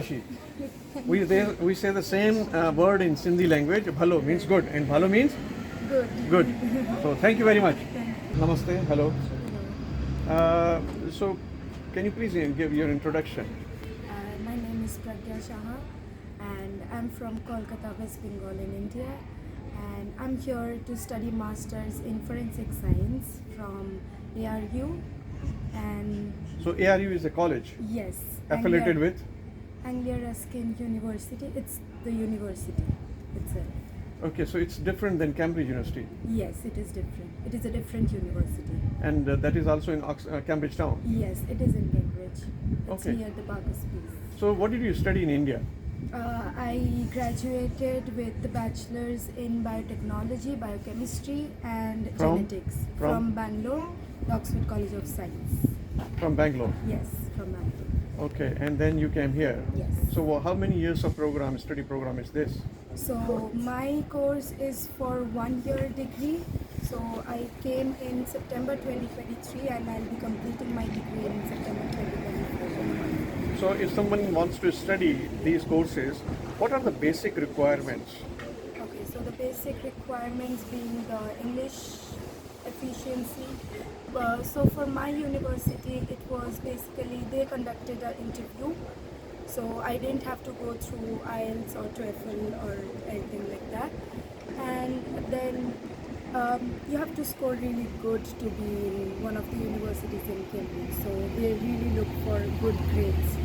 She. We say the same word in Sindhi language. Bhalo means good, and bhalo means Good. good. So thank you very much. Namaste. Hello. So, can you please give your introduction? My name is Pragya Shah and I'm from Kolkata, West Bengal in India, and I'm here to study Masters in Forensic Science from ARU. And So ARU is a college yes, affiliated with. Anglia Ruskin University. It's the university itself. Okay, so it's different than Cambridge University, Yes, it is different. It is a different university. and that is also in Cambridge town. Yes, it is in Cambridge. It's Okay. near the Barker's Peace. So what did you study in India? I graduated with the bachelor's in biotechnology, biochemistry and From? genetics From? from Bangalore, the Oxford College of Science. From Bangalore. Yes, from Bangalore. Okay, and then you came here. Yes. So how many years of study program is this? So my course is for 1 year degree. So I came in September 2023 and I'll be completing my degree in September 2024. So if someone wants to study these courses, what are the basic requirements? Okay, so the basic requirements being the English efficiency. So for my university, it was basically they conducted an interview. So I didn't have to go through IELTS or TOEFL or anything like that. And then you have to score really good to be in one of the universities in Cambridge. So they really look for good grades.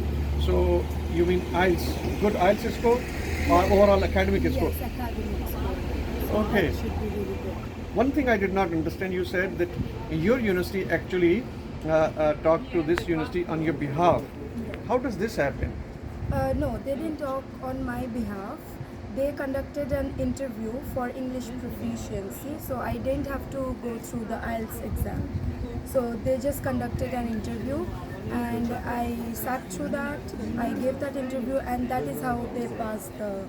So you mean IELTS, good IELTS score or overall academic score? Yes, academic score. So Okay. that should be really good. One thing I did not understand, you said that your university actually talked to this university on your behalf. How does this happen? No, they didn't talk on my behalf. They conducted an interview for English proficiency, so I didn't have to go through the IELTS exam. So they just conducted an interview, and I sat through that. I gave that interview, and that is how they passed the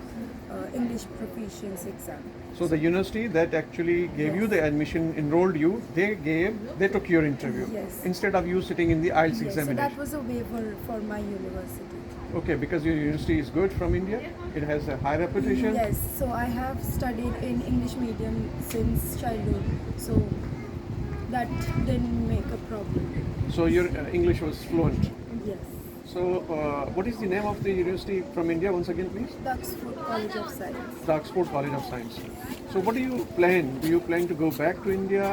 English proficiency exam. So the university that actually gave you the admission, enrolled you, they took your interview Yes. instead of you sitting in the IELTS Yes, so examination. that was a waiver for my university. Okay, because your university is good from India, it has a high reputation. Yes, so I have studied in English medium since childhood, so that didn't make a problem. So your English was fluent. Yes, So what is the name of the university from India once again, please? the Oxford College of Science. The Oxford College of Science. So what do you plan? Do you plan to go back to India?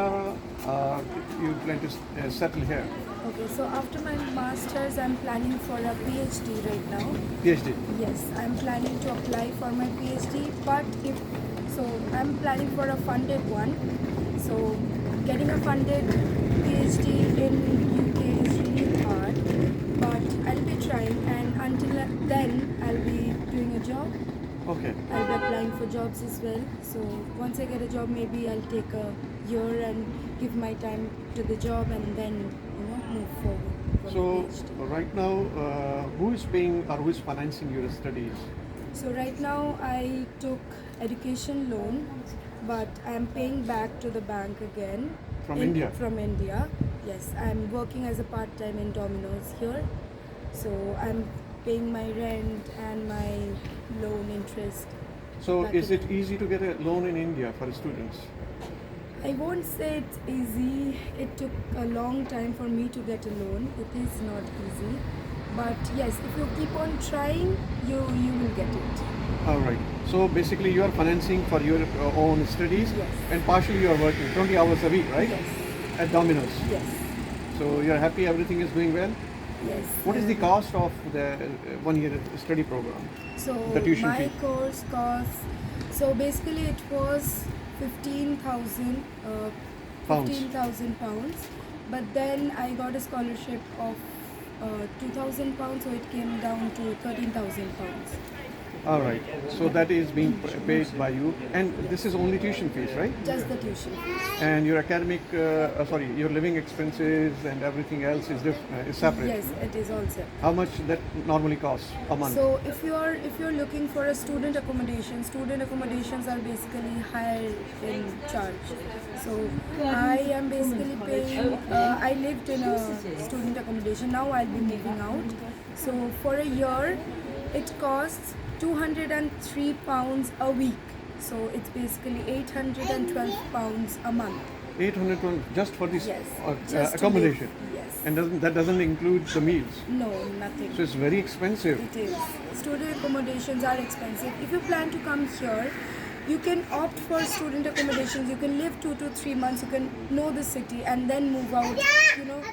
You plan to settle here? Okay, so after my master's, I'm planning for a PhD right now. PhD. Yes, I'm planning to apply for my PhD, but I'm planning for a funded one. So getting a funded PhD in UK is really hard, but I'll be trying, and until then, I'll be doing a job. Okay. I'll be applying for jobs as well. So once I get a job, maybe I'll take a year and give my time to the job, and then move forward for So the PhD. right now, who is paying or who is financing your studies? So right now I took education loan, but I'm paying back to the bank again. From India? From India. Yes, I'm working as a part-time in Domino's here. So I'm paying my rent and my loan interest. So back is in it easy to get a loan in India for students? I won't say it's easy. It took a long time for me to get a loan. It is not easy. But yes, if you keep on trying, you will get it. All right. So basically, you are financing for your own studies, Yes. and partially you are working 20 hours a week, right? Yes. At Domino's. Yes. So you are happy everything is going well? Yes. What is the cost of the 1 year study program? So The tuition my fee. course costs. So basically, it was 15,000 Pounds. 15,000 pounds. But then I got a scholarship of 2,000 pounds, so it came down to 13,000 pounds. All right. So that is being paid by you, and this is only tuition fees, right? Just the tuition fees. And your your living expenses and everything else is separate. Yes, it is also. How much that normally costs a month? So if you're looking for a student accommodations are basically higher in charge. So I am basically paying. I lived in a student accommodation. Now I'll be moving out. So for a year, It costs £203 a week. So it's basically £812 a month. 800 just for this Yes. Just to accommodation. live. Yes. And that doesn't include the meals. No, nothing. So it's very expensive. It is. Student accommodations are expensive. If you plan to come here, you can opt for student accommodations. You can live 2 to 3 months. You can know the city and then move out.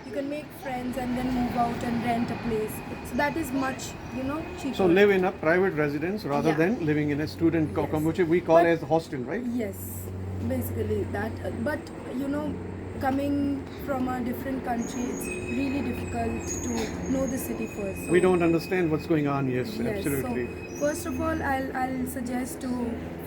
You can make friends and then move out and rent a place. So that is much, cheaper. So live in a private residence rather Yeah. than living in a student Yes. accommodation, we call But- as hostel, right? Yes, basically that. But coming from a different country, it's really difficult to know the city first. So We don't understand what's going on. Yes, Yes, absolutely. so first of all, I'll suggest to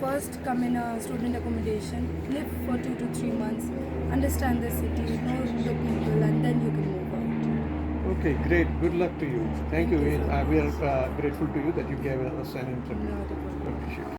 first come in a student accommodation, live for 2 to 3 months, understand the city, know the people, and then you can move out. Okay, great. Good luck to you. Thank you. Thank you so We are grateful to you that you gave us an interview. Not a problem. Appreciate it.